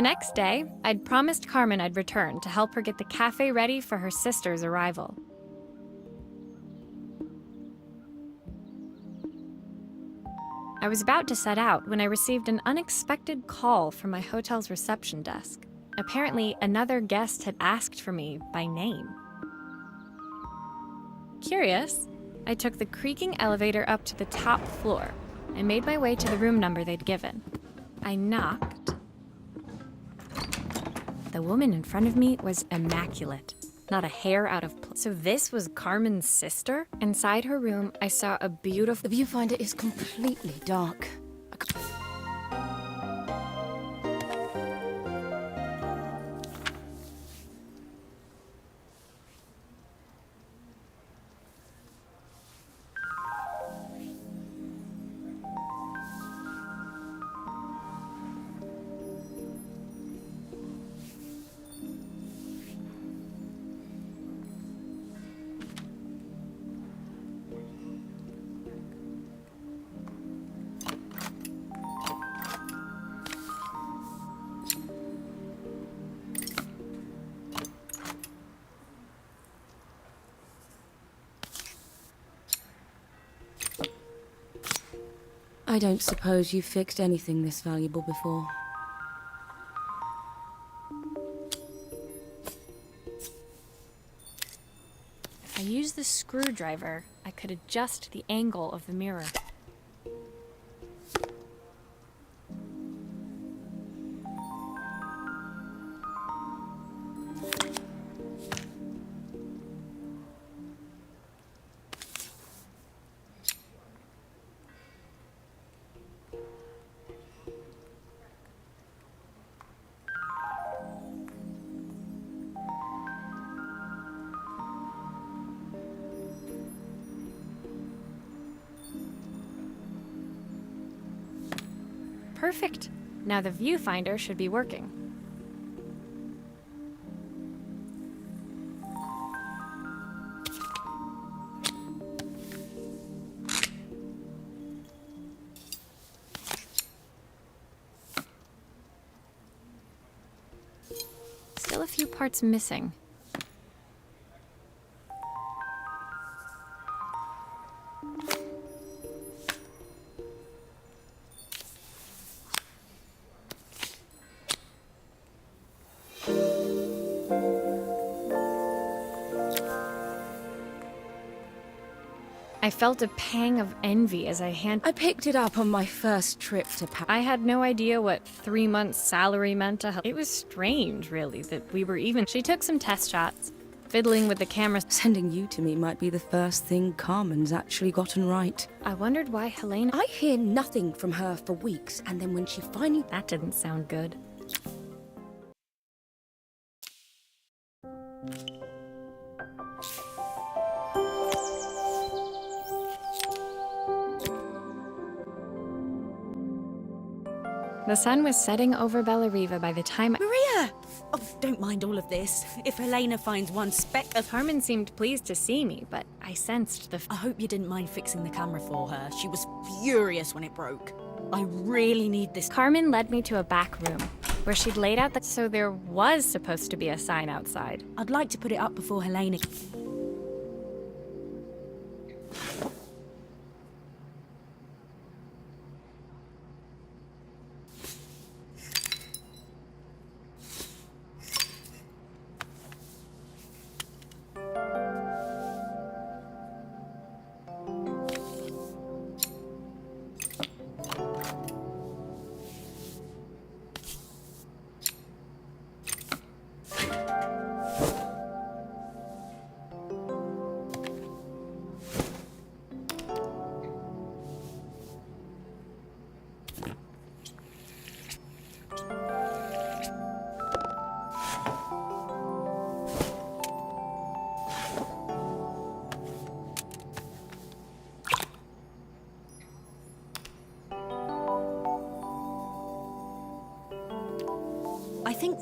The next day, I'd promised Carmen I'd return to help her get the cafe ready for her sister's arrival. I was about to set out when I received an unexpected call from my hotel's reception desk. Apparently, another guest had asked for me by name. Curious, I took the creaking elevator up to the top floor and made my way to the room number they'd given. I knocked. The woman in front of me was immaculate, not a hair out of place. So this was Carmen's sister? Inside her room, I saw a beautiful... The viewfinder is completely dark. I don't suppose you've fixed anything this valuable before. If I used the screwdriver, I could adjust the angle of the mirror. Perfect. Now the viewfinder should be working. Still a few parts missing. I felt a pang of envy as I I picked it up on my first trip to Paris. I had no idea what 3 months' salary meant to help. It was strange, really, that we were even. She took some test shots, fiddling with the camera. Sending you to me might be the first thing Carmen's actually gotten right. I wondered why Helena. I hear nothing from her for weeks, and then when she finally... That didn't sound good. The sun was setting over Bellariva by the time Maria! Oh, don't mind all of this. If Helena finds one speck of... Carmen seemed pleased to see me, but I sensed I hope you didn't mind fixing the camera for her. She was furious when it broke. I really need this. Carmen led me to a back room, where she'd laid out the... So there was supposed to be a sign outside. I'd like to put it up before Helena... I think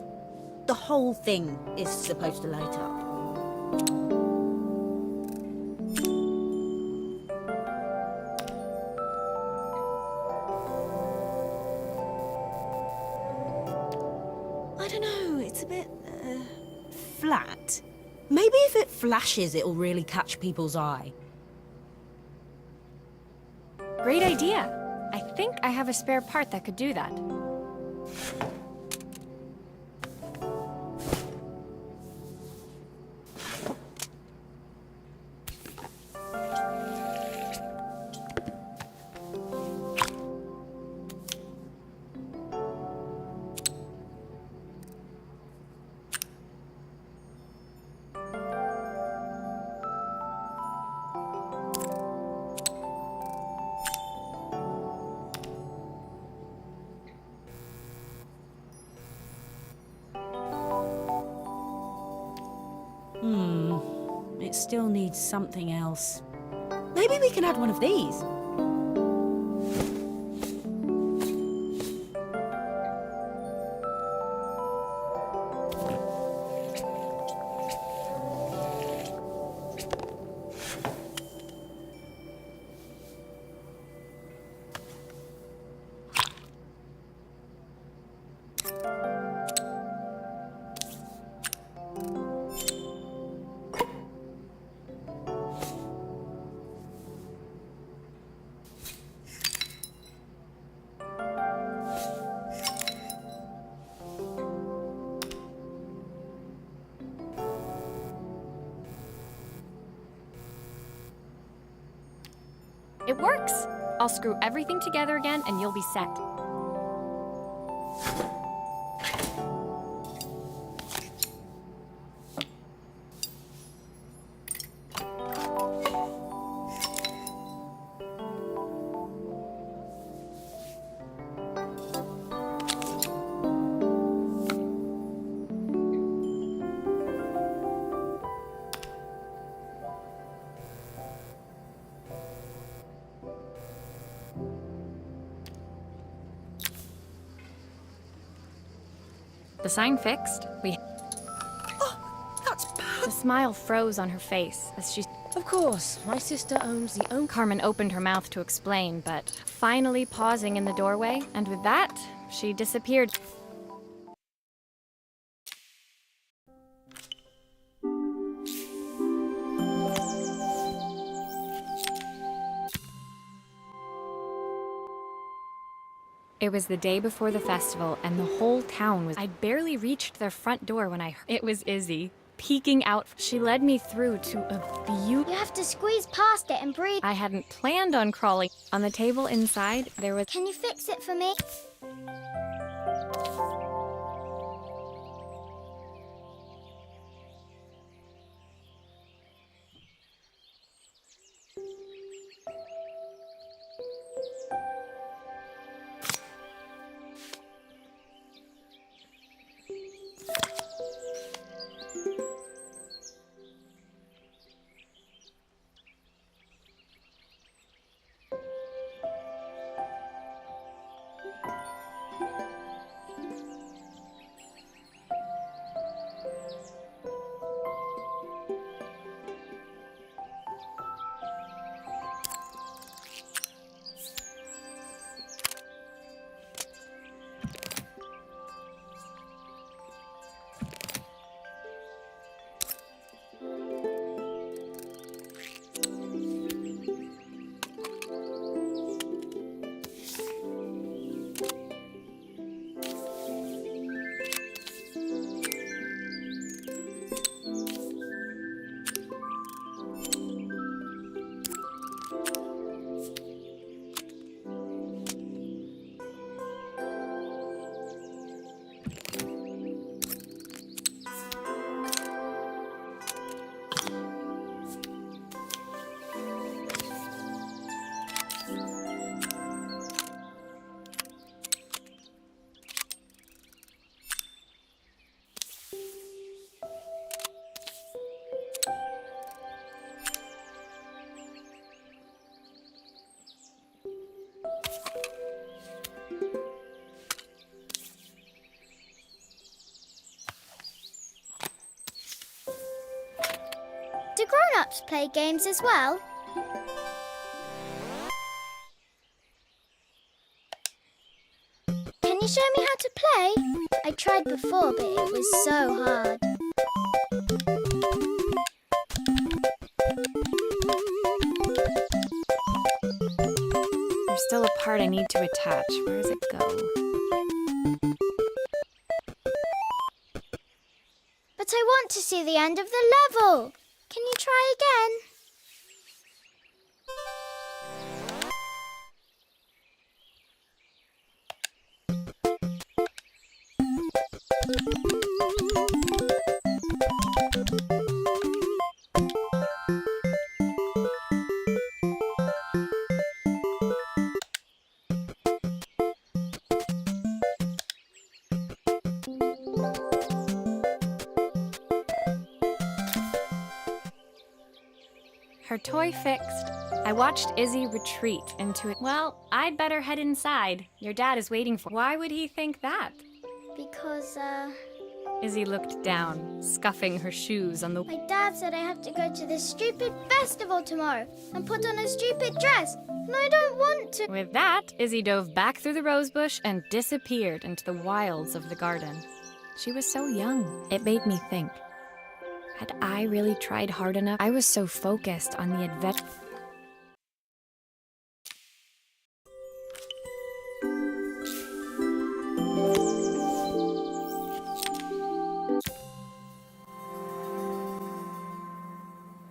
the whole thing is supposed to light up. flashes, it'll really catch people's eye. Great idea. I think I have a spare part that could do that. It still needs something else. Maybe we can add one of these. It works! I'll screw everything together again and you'll be set. The sign fixed. That's bad. The smile froze on her face as she... Of course, my sister owns the own... Carmen opened her mouth to explain, but finally pausing in the doorway, and with that, she disappeared. It was the day before the festival, and the whole town was... I'd barely reached their front door when I heard... It was Izzy, peeking out. She led me through to a You have to squeeze past it and breathe. I hadn't planned on crawling. On the table inside, there was... Can you fix it for me? Do grown-ups play games as well? Can you show me how to play? I tried before, but it was so hard. There's still a part I need to attach. Where does it go? But I want to see the end of the level. Can you try again? Her toy fixed. I watched Izzy retreat into it. Well, I'd better head inside. Your dad is waiting for. Why would he think that? Because, Izzy looked down, scuffing her shoes on the. my dad said I have to go to this stupid festival tomorrow and put on a stupid dress. And I don't want to. With that, Izzy dove back through the rosebush and disappeared into the wilds of the garden. She was so young. It made me think. Had I really tried hard enough? I was so focused on the adventure.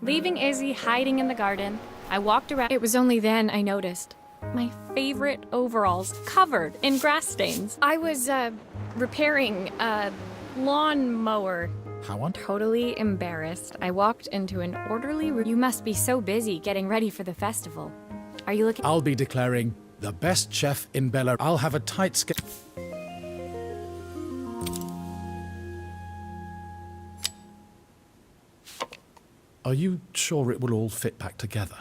Leaving Izzy hiding in the garden, I walked around. It was only then I noticed my favorite overalls covered in grass stains. I was, repairing a lawnmower. How on? Totally embarrassed, I walked into an orderly room. You must be so busy getting ready for the festival. Are you looking? I'll be declaring the best chef in Bella. I'll have a tight schedule. Are you sure it will all fit back together?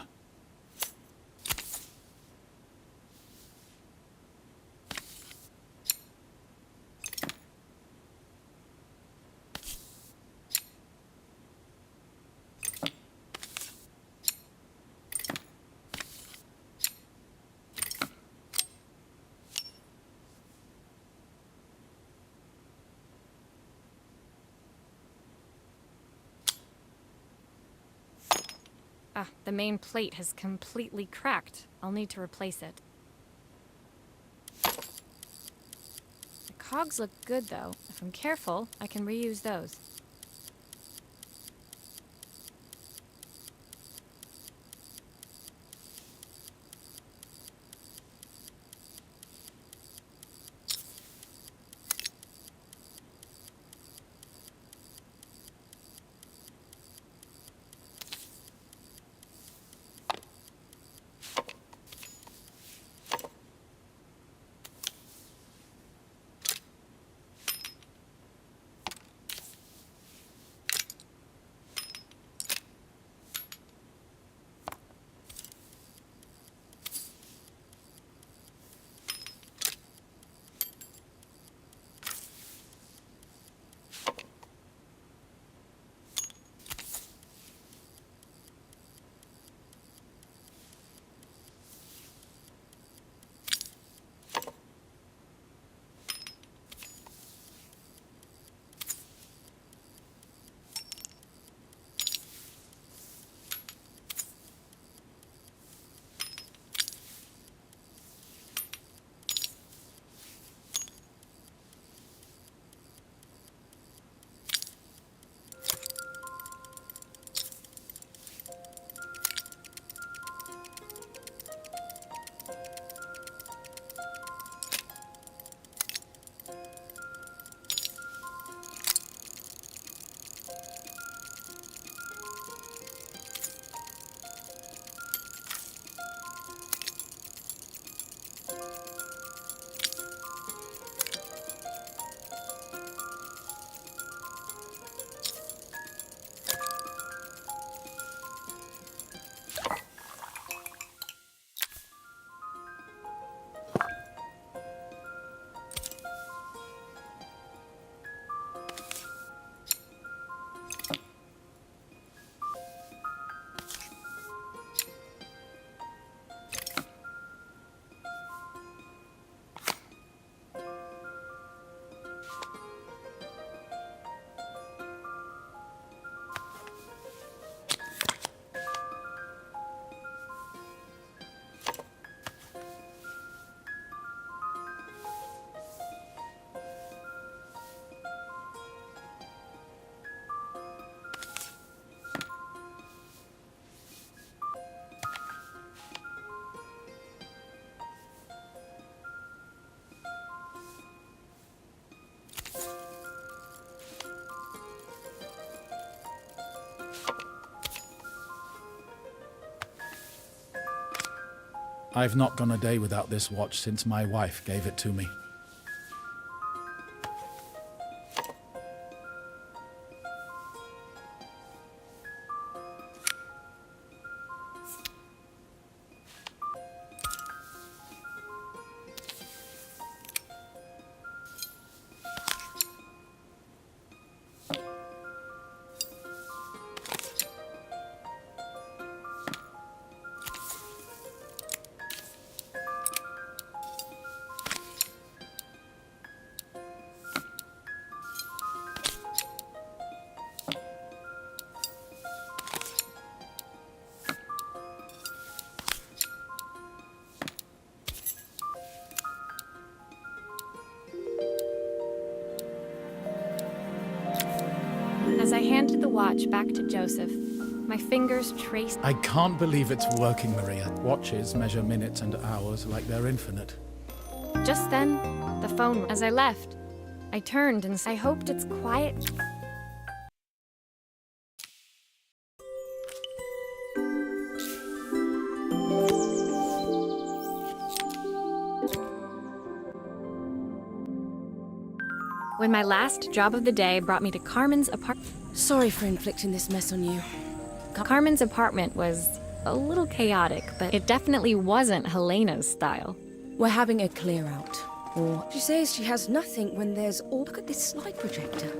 The main plate has completely cracked. I'll need to replace it. The cogs look good, though. If I'm careful, I can reuse those. I've not gone a day without this watch since my wife gave it to me. As I handed the watch back to Joseph, my fingers traced. I can't believe it's working, Maria. Watches measure minutes and hours like they're infinite. Just then, the phone. As I left, I turned and I hoped it's quiet. When my last job of the day brought me to Carmen's apartment. Sorry for inflicting this mess on you. Carmen's apartment was a little chaotic, but it definitely wasn't Helena's style. We're having a clear out. Or she says she has nothing when there's all. Look at this slide projector.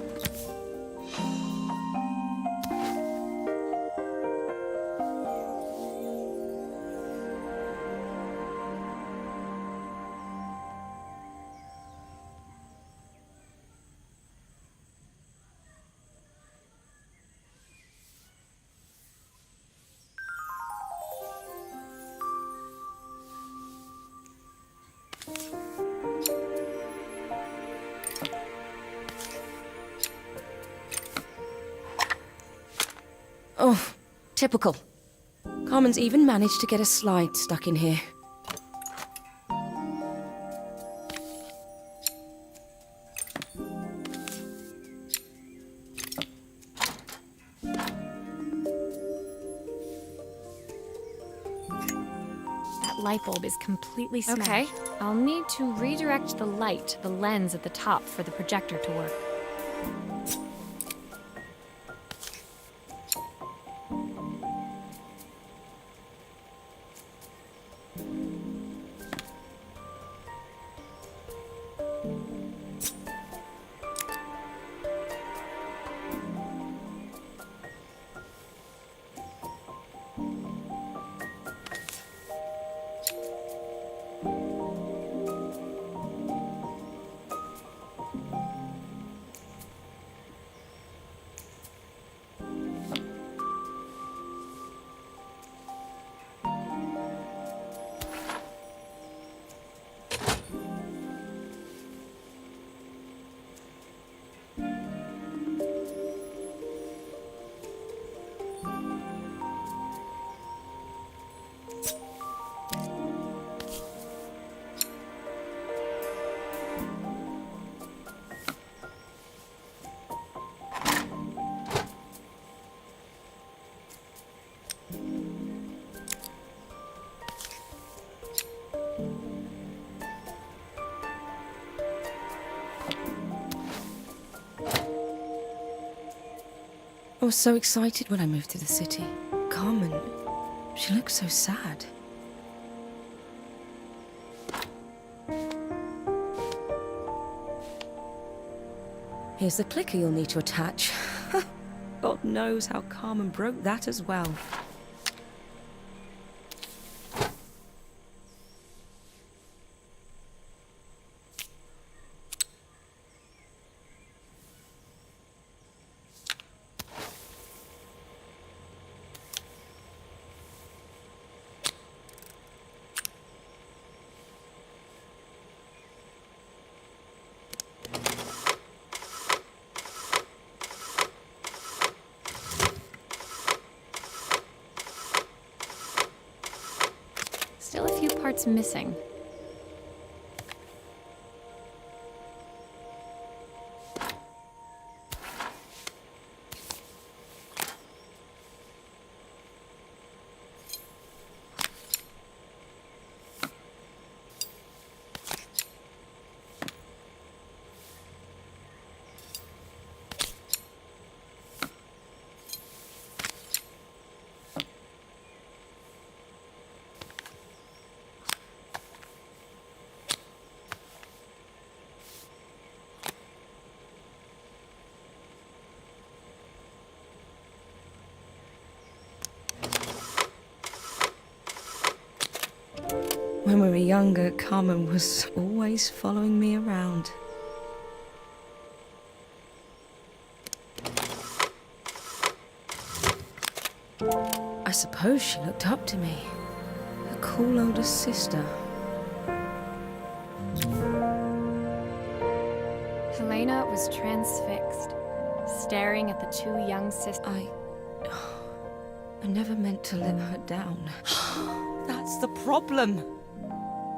Oh, typical. Carmen's even managed to get a slide stuck in here. That light bulb is completely smashed. Okay, I'll need to redirect the light to the lens at the top for the projector to work. I was so excited when I moved to the city. Carmen, she looks so sad. Here's the clicker you'll need to attach. God knows how Carmen broke that as well. Still a few parts missing. When we were younger, Carmen was always following me around. I suppose she looked up to me. A cool older sister. Helena was transfixed, staring at the two young sisters. I never meant to let her down. That's the problem.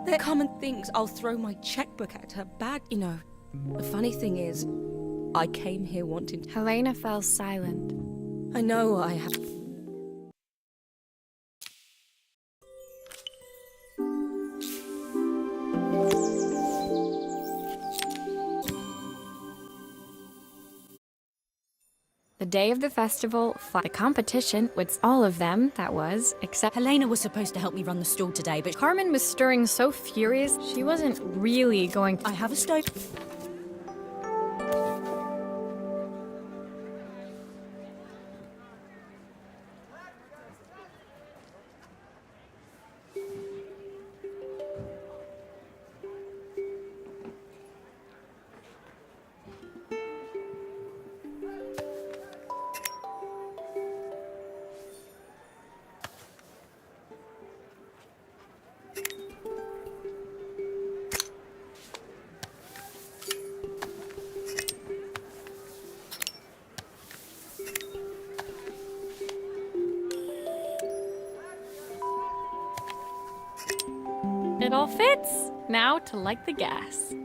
There Carmen thinks I'll throw my checkbook at her back. You know, the funny thing is, I came here wanting... Helena fell silent. I know I have... The day of the festival, the competition, with all of them, that was, except Helena was supposed to help me run the stall today, but Carmen was stirring so furious, she wasn't really going to... I have a stove. It all fits. Now to light the gas.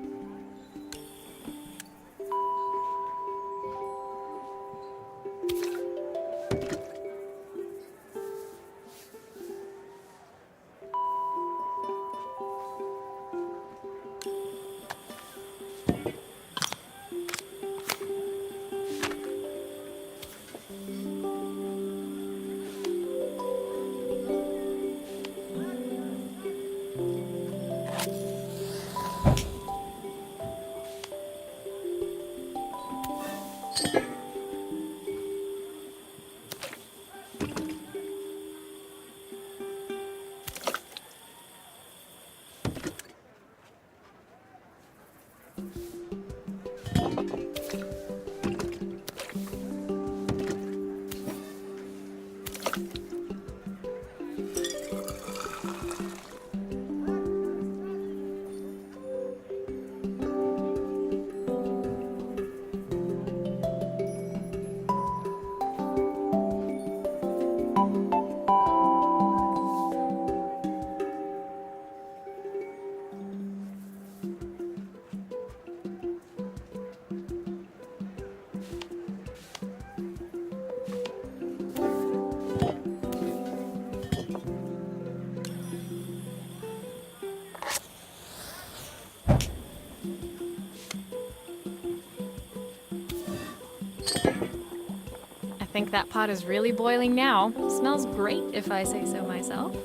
I think that pot is really boiling now. Smells great, if I say so myself.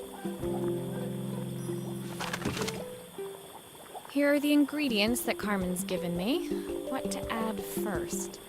Here are the ingredients that Carmen's given me. What to add first?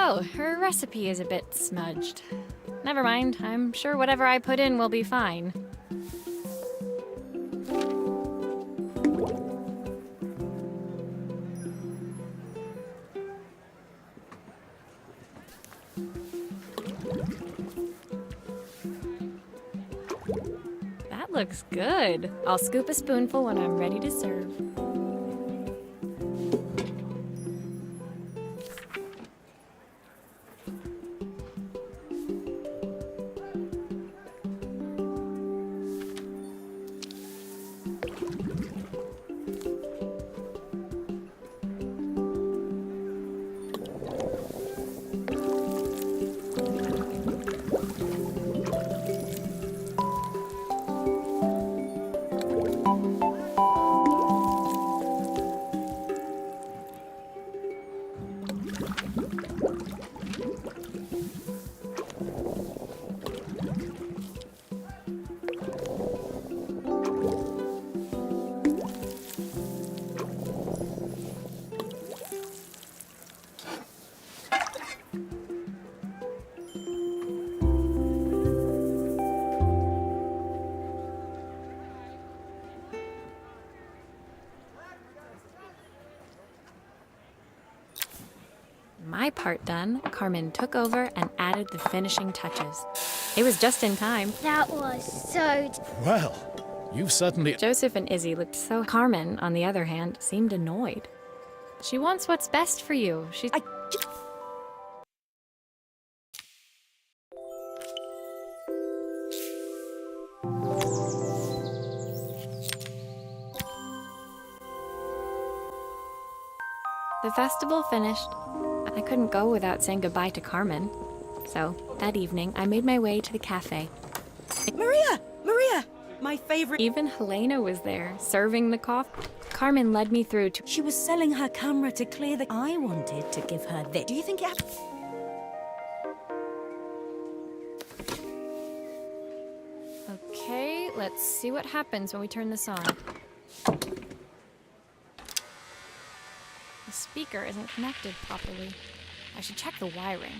Oh, her recipe is a bit smudged. Never mind, I'm sure whatever I put in will be fine. That looks good. I'll scoop a spoonful when I'm ready to serve. My part done, Carmen took over and added the finishing touches. It was just in time. That was so... Well, you've certainly... Joseph and Izzy looked so... Carmen, on the other hand, seemed annoyed. She wants what's best for you. The festival finished. I couldn't go without saying goodbye to Carmen. So, that evening, I made my way to the cafe. Maria! Maria! My favorite. Even Helena was there, serving the coffee. Carmen led me through to... She was selling her camera to clear the... I wanted to give her this. Do you think it... Okay, let's see what happens when we turn this on. The speaker isn't connected properly. I should check the wiring.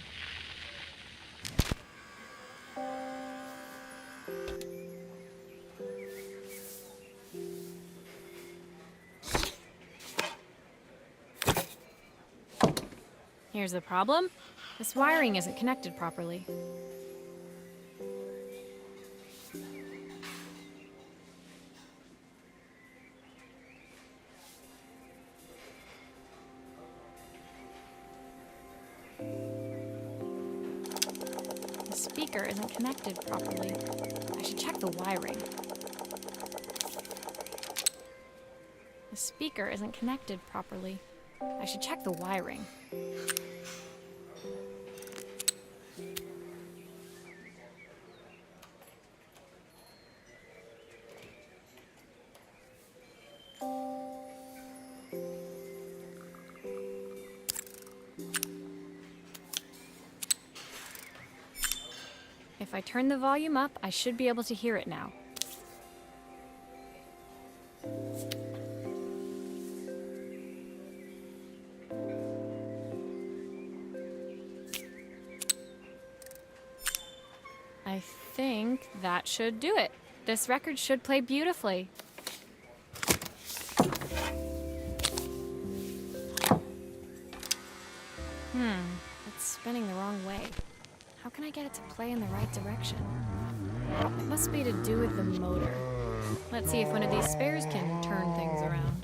Here's the problem. This wiring isn't connected properly. The speaker isn't connected properly. I should check the wiring. The speaker isn't connected properly. I should check the wiring. If I turn the volume up, I should be able to hear it now. I think that should do it. This record should play beautifully. It's spinning the wrong way. How can I get it to play in the right direction? It must be to do with the motor. Let's see if one of these spares can turn things around.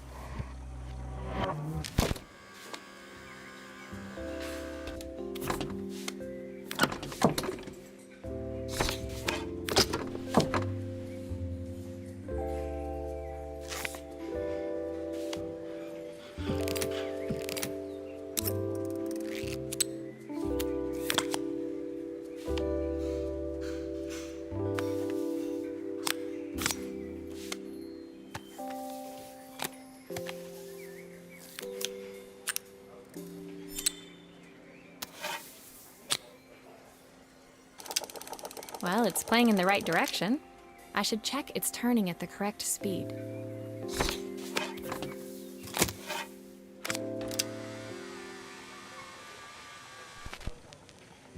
Well, it's playing in the right direction. I should check it's turning at the correct speed.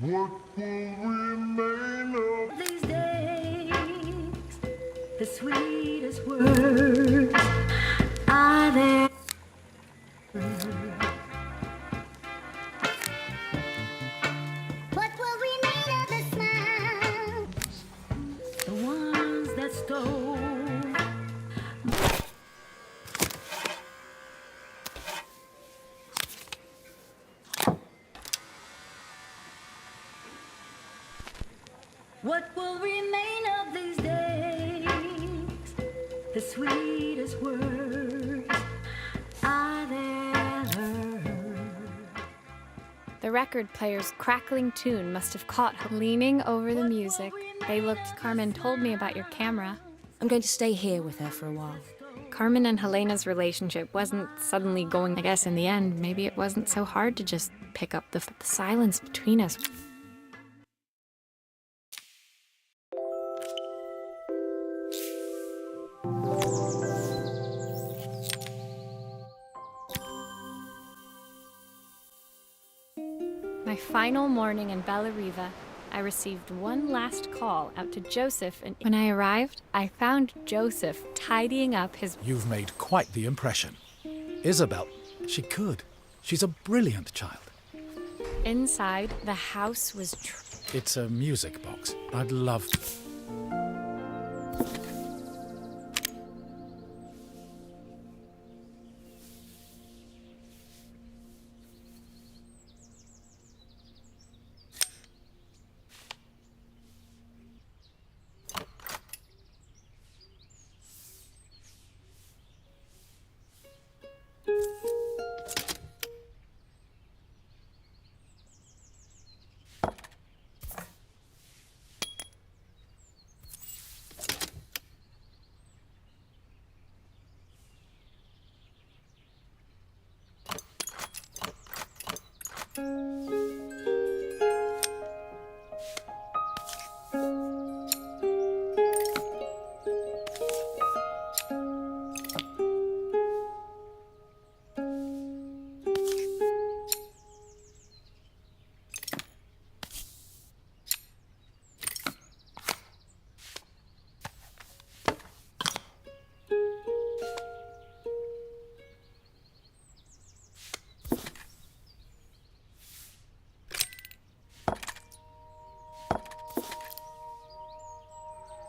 What will remain of These days, the sweetest words are there. What will remain of the smile? The ones that stole. What will remain of these days? The sweetest words are there heard. The record player's crackling tune must have caught her. Leaning over the music, they looked. Carmen told me about your camera. I'm going to stay here with her for a while. Carmen and Helena's relationship wasn't suddenly going. I guess in the end, maybe it wasn't so hard to just pick up the silence between us. My final morning in Bellariva, I received one last call out to Joseph, and when I arrived, I found Joseph tidying up his... You've made quite the impression. Isabel, she could. She's a brilliant child. Inside, the house was... It's a music box. I'd love...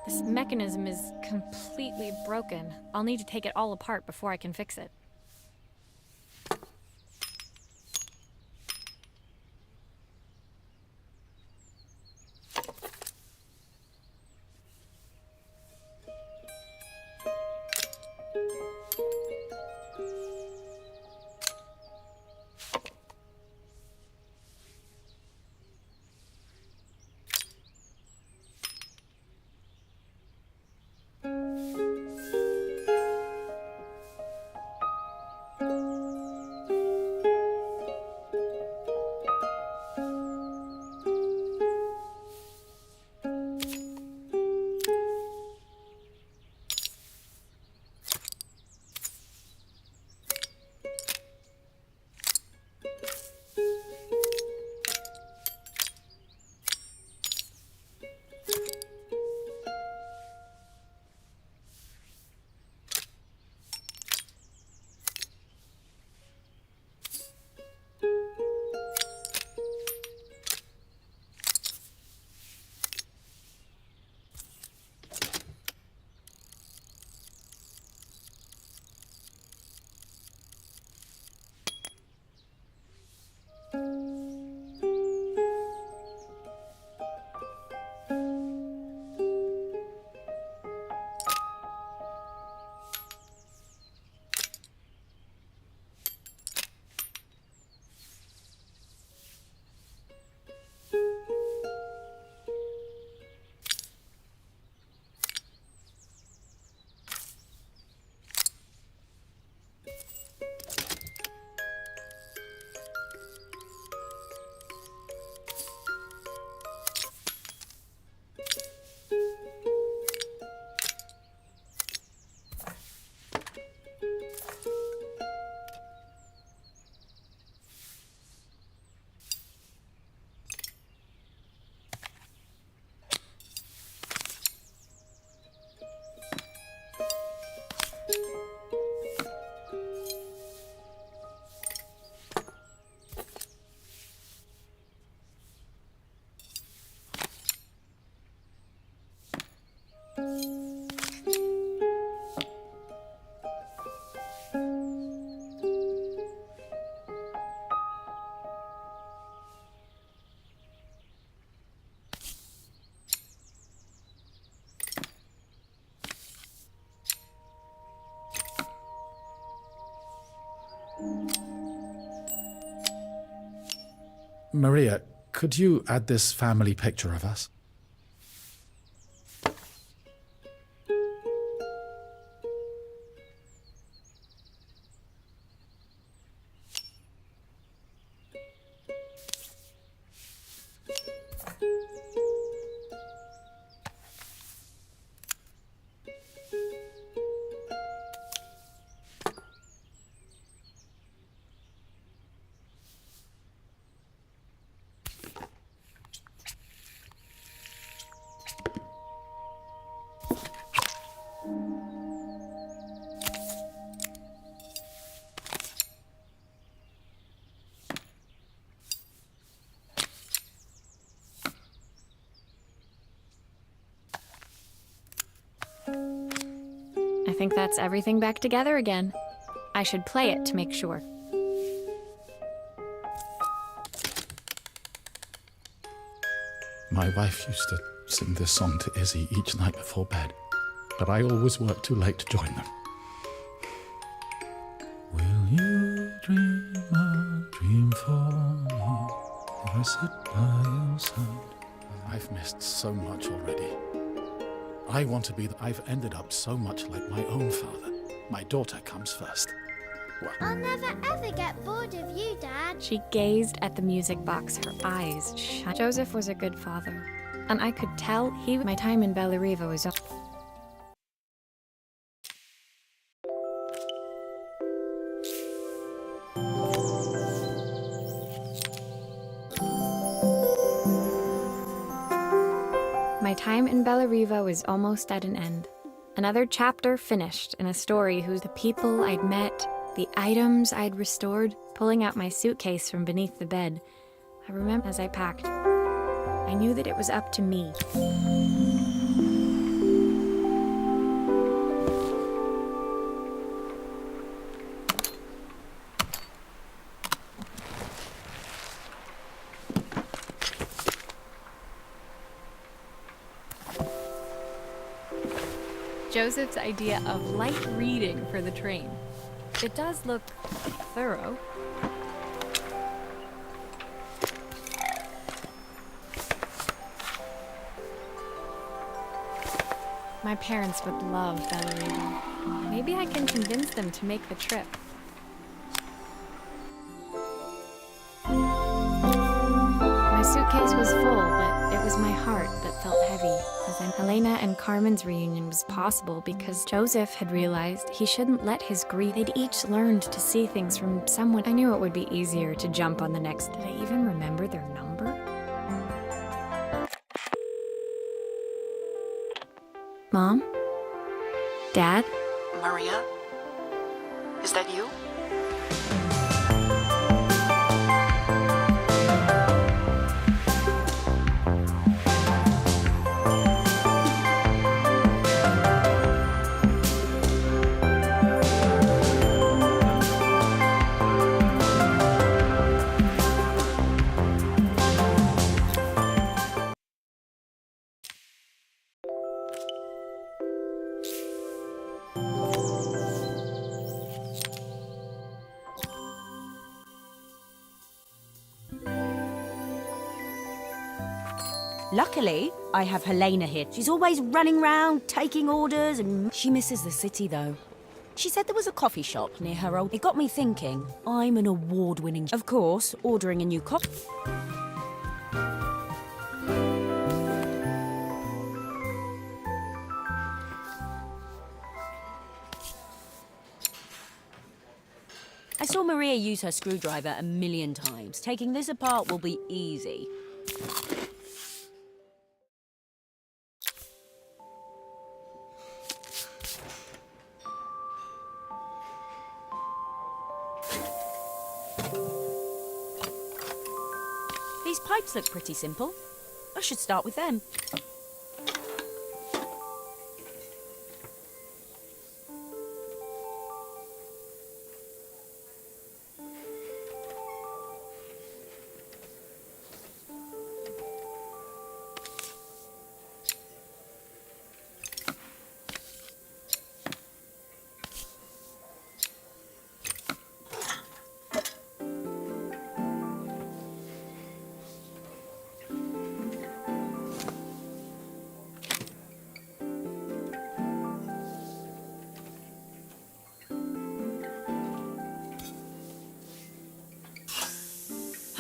This mechanism is completely broken. I'll need to take it all apart before I can fix it. Maria, could you add this family picture of us? I think that's everything back together again. I should play it to make sure. My wife used to sing this song to Izzy each night before bed, but I always worked too late to join them. Will you dream a dream for me if I sit by your side? I've missed so much already. I want to be I've ended up so much like my own father. My daughter comes first. I'll never ever get bored of you, Dad. She gazed at the music box, her eyes shine. Joseph was a good father, and I could tell my time in Bellariva was up. My time in Bellariva was almost at an end. Another chapter finished in a story whose the people I'd met, the items I'd restored, pulling out my suitcase from beneath the bed. I remember as I packed, I knew that it was up to me. Joseph's idea of light reading for the train. It does look thorough. My parents would love Bellariva. Maybe I can convince them to make the trip. My suitcase was full, but it was my heart that felt heavy. As Helena and Carmen's reunion was possible because Joseph had realized he shouldn't let his grief. They'd each learned to see things from someone. I knew it would be easier to jump on the next. Did I even remember their number? Mom? Dad? Maria? Is that you? Luckily, I have Helena here. She's always running around, taking orders, and she misses the city, though. She said there was a coffee shop near her old... It got me thinking, I'm an award-winning... Of course, ordering a new coffee... I saw Maria use her screwdriver a million times. Taking this apart will be easy. These pipes look pretty simple. I should start with them.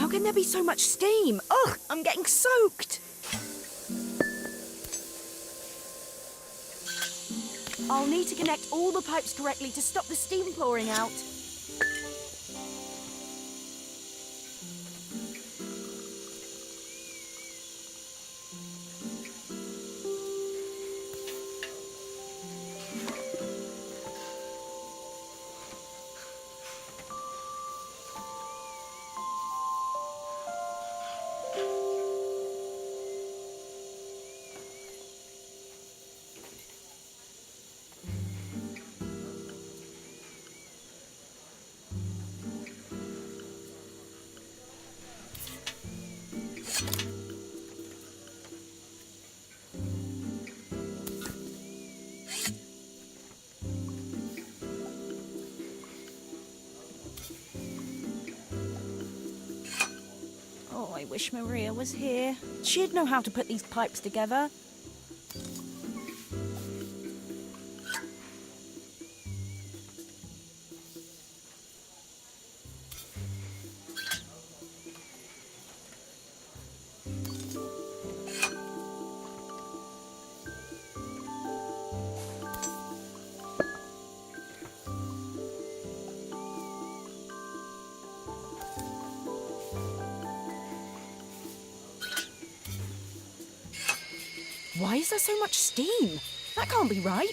How can there be so much steam? Ugh, I'm getting soaked. I'll need to connect all the pipes correctly to stop the steam pouring out. Oh, I wish Maria was here. She'd know how to put these pipes together. Why is there so much steam? That can't be right.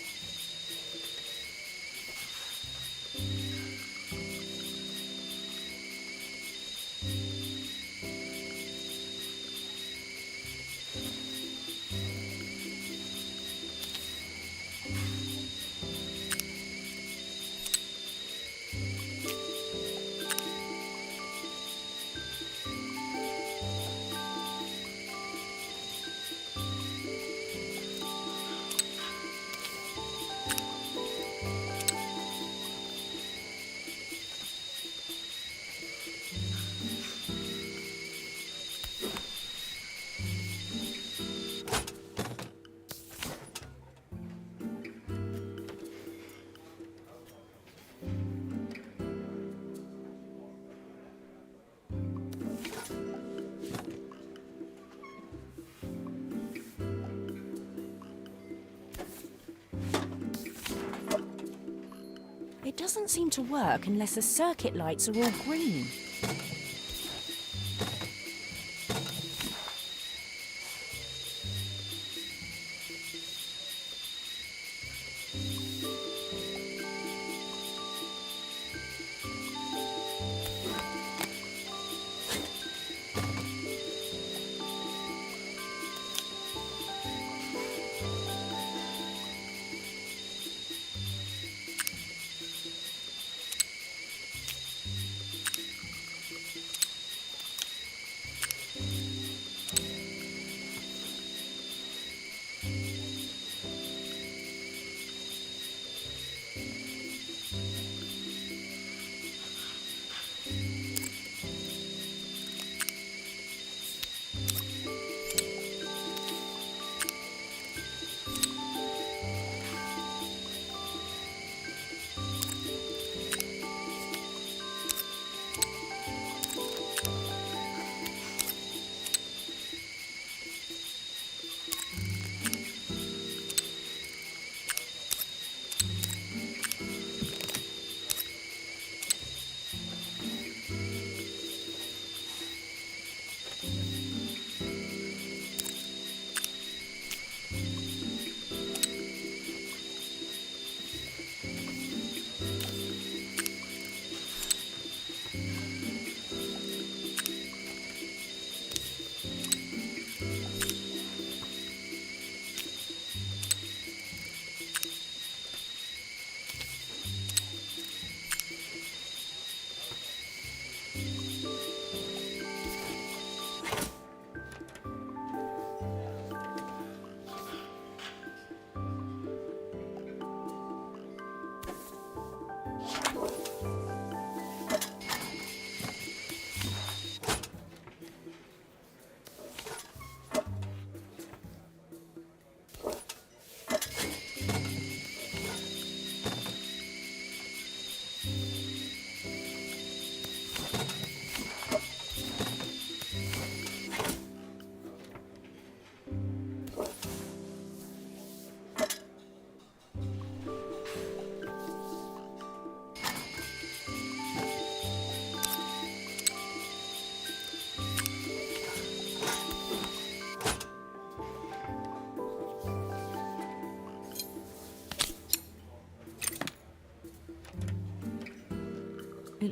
It doesn't seem to work unless the circuit lights are all green.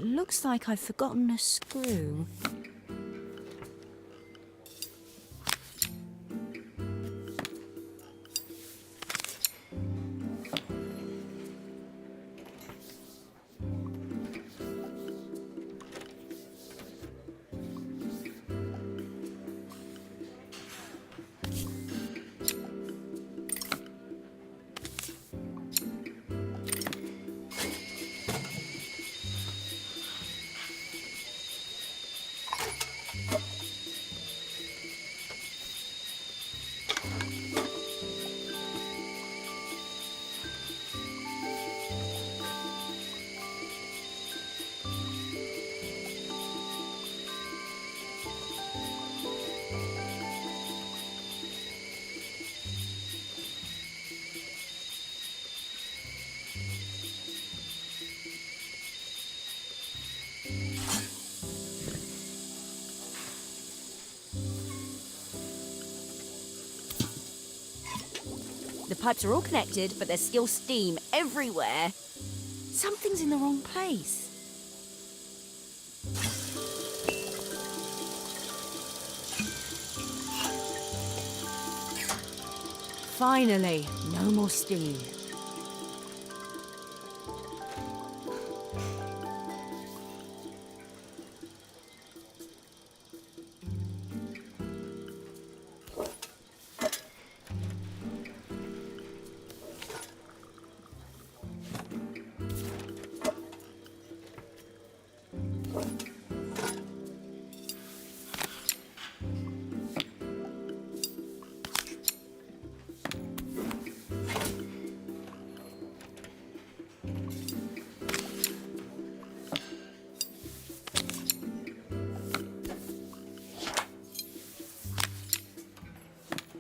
It looks like I've forgotten a screw. The pipes are all connected, but there's still steam everywhere. Something's in the wrong place. Finally, no more steam.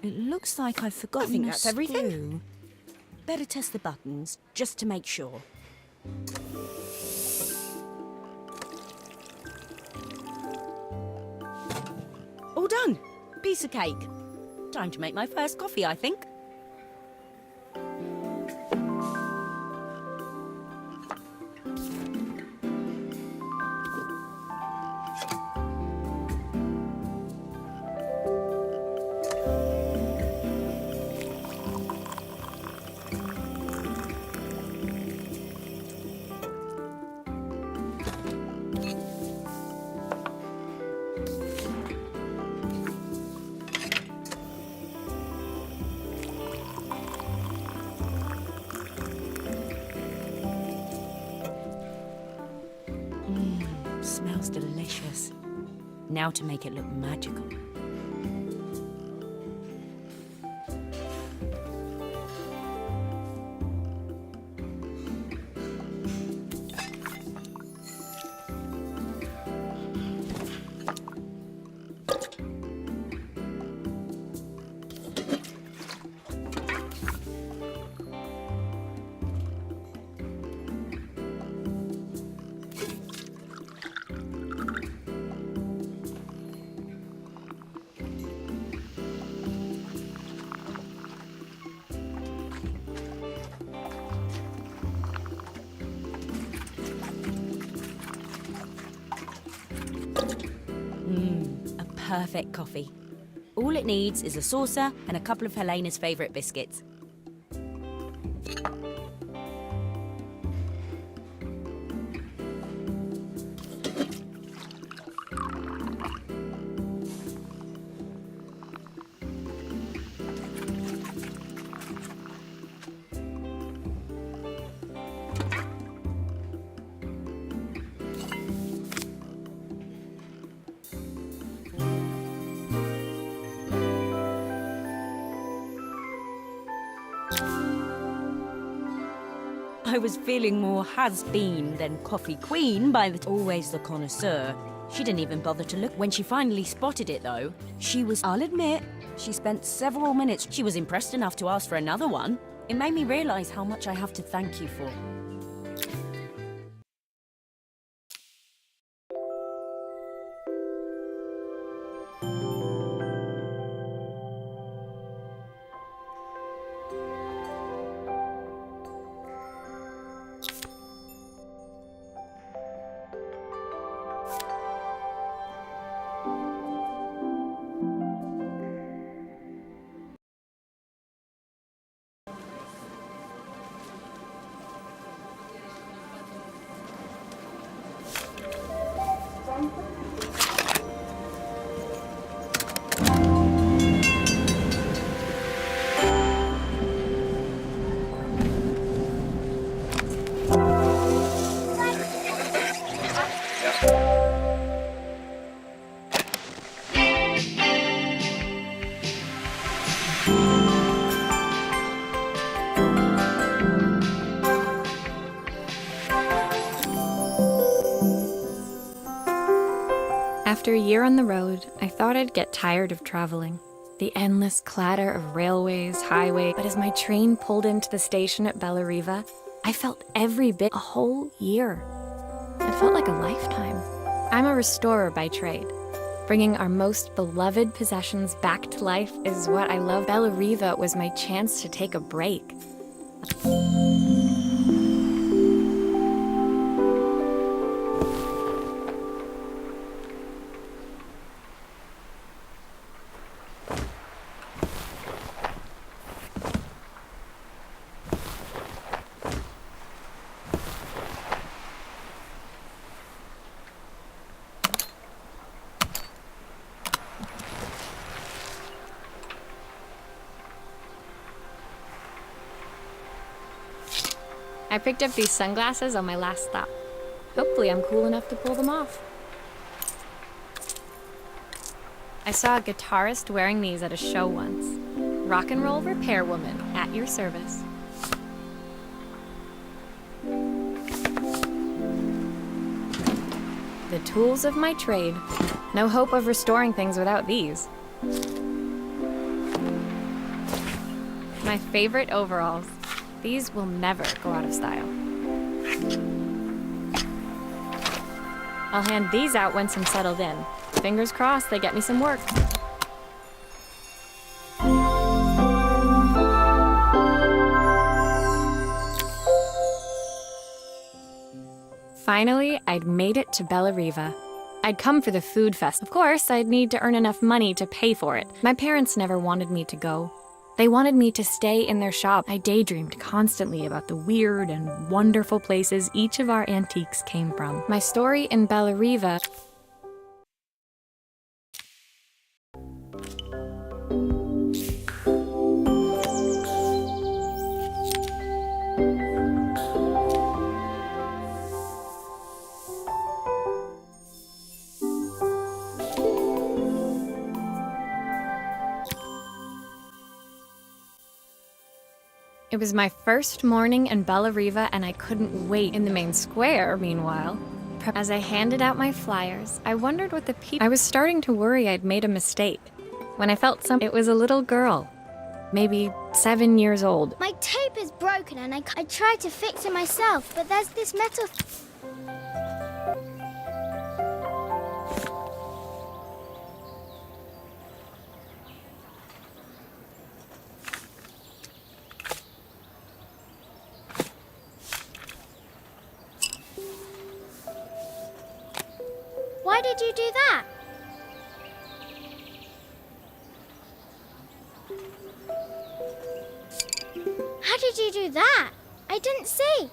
It looks like I've forgotten I think a that's everything. screw. Better test the buttons, just to make sure. All done. Piece of cake. Time to make my first coffee, I think. Smells delicious. Now to make it look magical. A perfect coffee. All it needs is a saucer and a couple of Helena's favourite biscuits. I was feeling more has-been than coffee queen by the always the connoisseur. She didn't even bother to look when she finally spotted it, though. I'll admit, she spent several minutes. She was impressed enough to ask for another one. It made me realise how much I have to thank you for. After a year on the road, I thought I'd get tired of traveling. The endless clatter of railways, highways, but as my train pulled into the station at Bellariva, I felt every bit a whole year. It felt like a lifetime. I'm a restorer by trade. Bringing our most beloved possessions back to life is what I love. Bellariva was my chance to take a break. I picked up these sunglasses on my last stop. Hopefully I'm cool enough to pull them off. I saw a guitarist wearing these at a show once. Rock and roll repair woman, at your service. The tools of my trade. No hope of restoring things without these. My favorite overalls. These will never go out of style. I'll hand these out once I'm settled in. Fingers crossed they get me some work. Finally, I'd made it to Bellariva. I'd come for the food fest. Of course, I'd need to earn enough money to pay for it. My parents never wanted me to go. They wanted me to stay in their shop. I daydreamed constantly about the weird and wonderful places each of our antiques came from. My story in Bellariva. It was my first morning in Bellariva, and I couldn't wait in the main square, meanwhile. As I handed out my flyers, I wondered what the people... I was starting to worry I'd made a mistake. When I felt it was a little girl, maybe 7 years old. My tape is broken and I tried to fix it myself, but there's this metal... Why did you do that? How did you do that? I didn't see.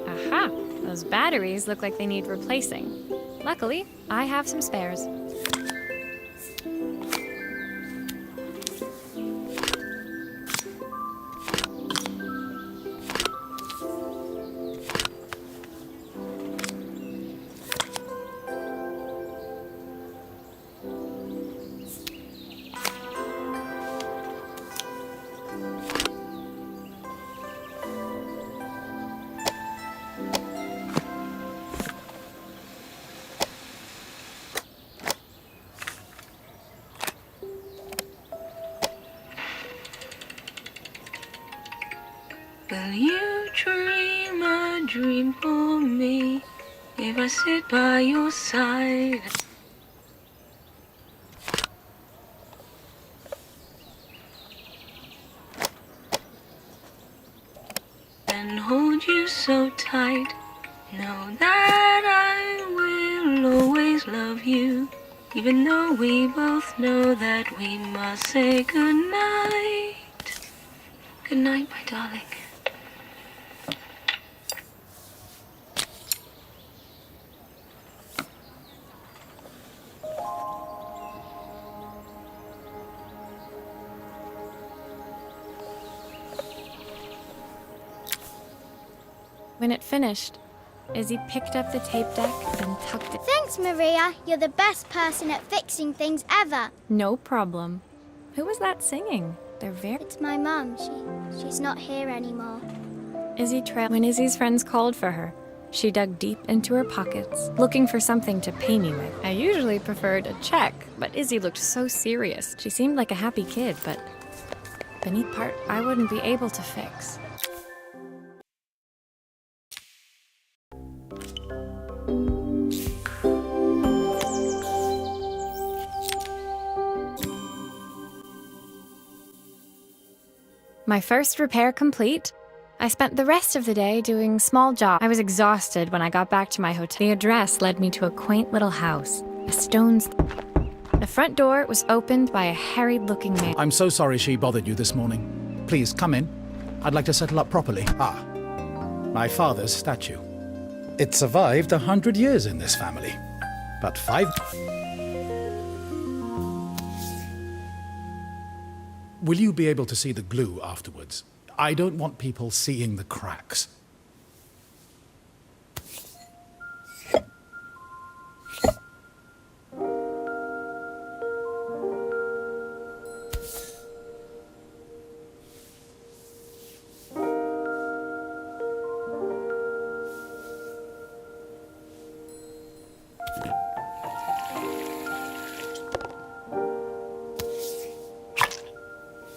Aha! Those batteries look like they need replacing. Luckily, I have some spares. Will you dream a dream for me if I sit by your side? And hold you so tight. Know that I will always love you, even though we both know that we must say goodnight. Good night, my darling. When it finished, Izzy picked up the tape deck and tucked it. Thanks, Maria. You're the best person at fixing things ever. No problem. Who was that singing? They're very... It's my mum. She's not here anymore. Izzy trailed. When Izzy's friends called for her, she dug deep into her pockets, looking for something to pay me with. I usually preferred a check, but Izzy looked so serious. She seemed like a happy kid, but the neat part I wouldn't be able to fix. My first repair complete, I spent the rest of the day doing small jobs. I was exhausted when I got back to my hotel. The address led me to a quaint little house, a stone's... The front door was opened by a harried-looking man. I'm so sorry she bothered you this morning. Please, come in. I'd like to settle up properly. Ah, my father's statue. It survived 100 years in this family, but 5... Will you be able to see the glue afterwards? I don't want people seeing the cracks.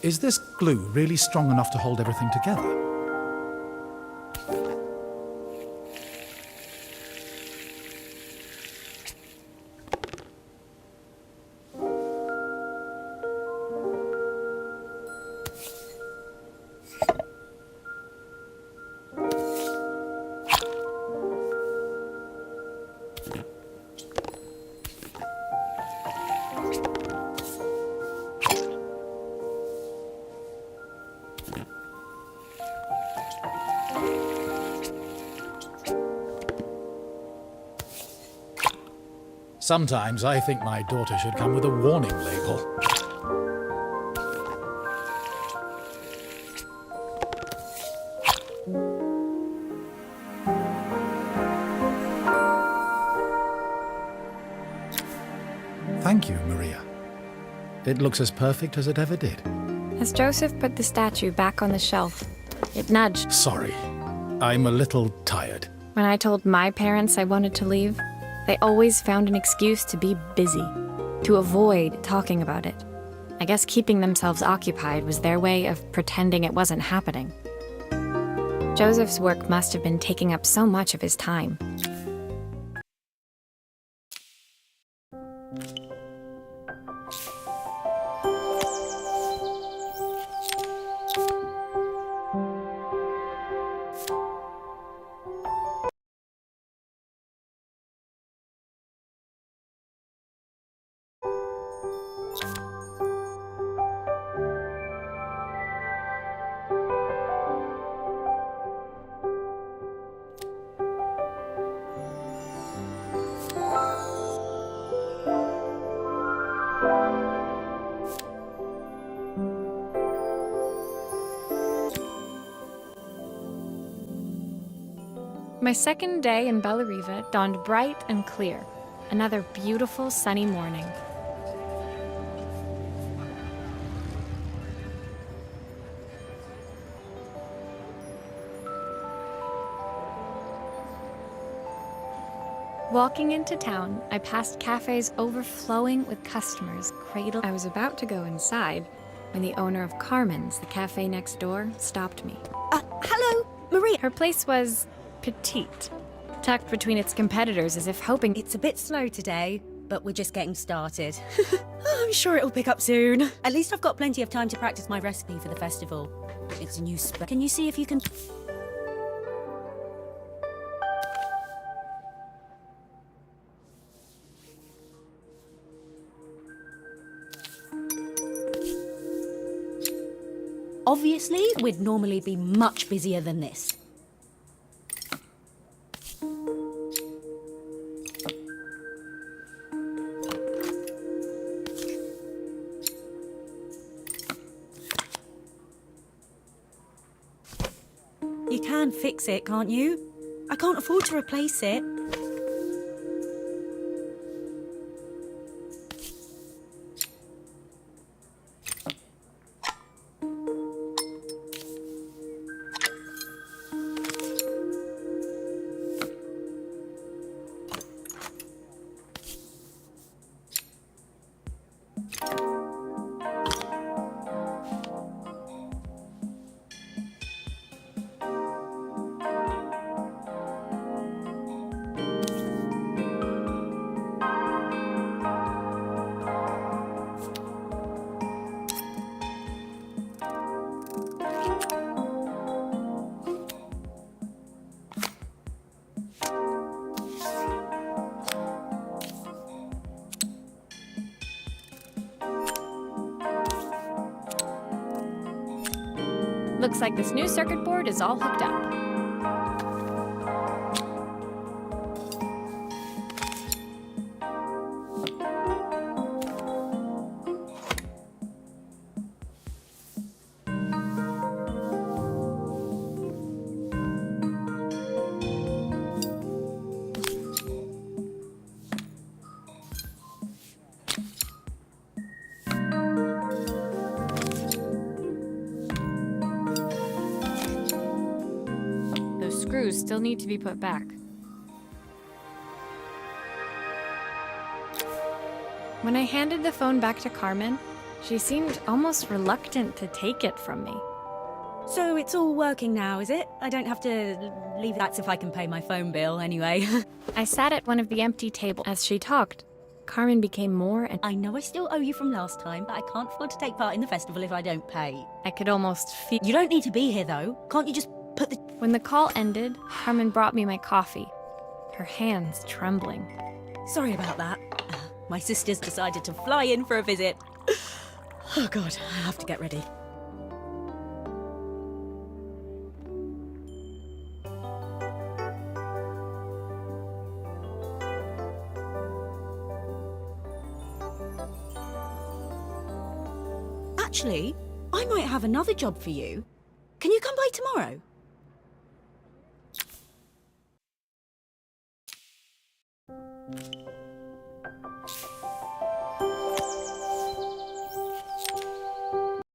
Is this glue really strong enough to hold everything together? Sometimes I think my daughter should come with a warning label. Thank you, Maria. It looks as perfect as it ever did. As Joseph put the statue back on the shelf, it nudged. Sorry, I'm a little tired. When I told my parents I wanted to leave, they always found an excuse to be busy, to avoid talking about it. I guess keeping themselves occupied was their way of pretending it wasn't happening. Joseph's work must have been taking up so much of his time. My second day in Bellariva dawned bright and clear. Another beautiful sunny morning. Walking into town, I passed cafes overflowing with customers cradled. I was about to go inside when the owner of Carmen's, the cafe next door, stopped me. Hello, Maria. Her place was petite, tucked between its competitors as if hoping... It's a bit slow today, but we're just getting started. I'm sure it'll pick up soon. At least I've got plenty of time to practice my recipe for the festival. It's a new Can you see if you can... Obviously, Honestly, we'd normally be much busier than this. You can fix it, can't you? I can't afford to replace it. Looks like this new circuit board is all hooked up. Those screws still need to be put back. When I handed the phone back to Carmen, she seemed almost reluctant to take it from me. So it's all working now, is it? I don't have to leave that if I can pay my phone bill anyway. I sat at one of the empty tables. As she talked, Carmen became more and I know I still owe you from last time, but I can't afford to take part in the festival if I don't pay. I could almost feel. You don't need to be here though. Can't you just put the... When the call ended, Carmen brought me my coffee, her hands trembling. Sorry about that. My sister's decided to fly in for a visit. Oh God, I have to get ready. Actually, I might have another job for you. Can you come by tomorrow?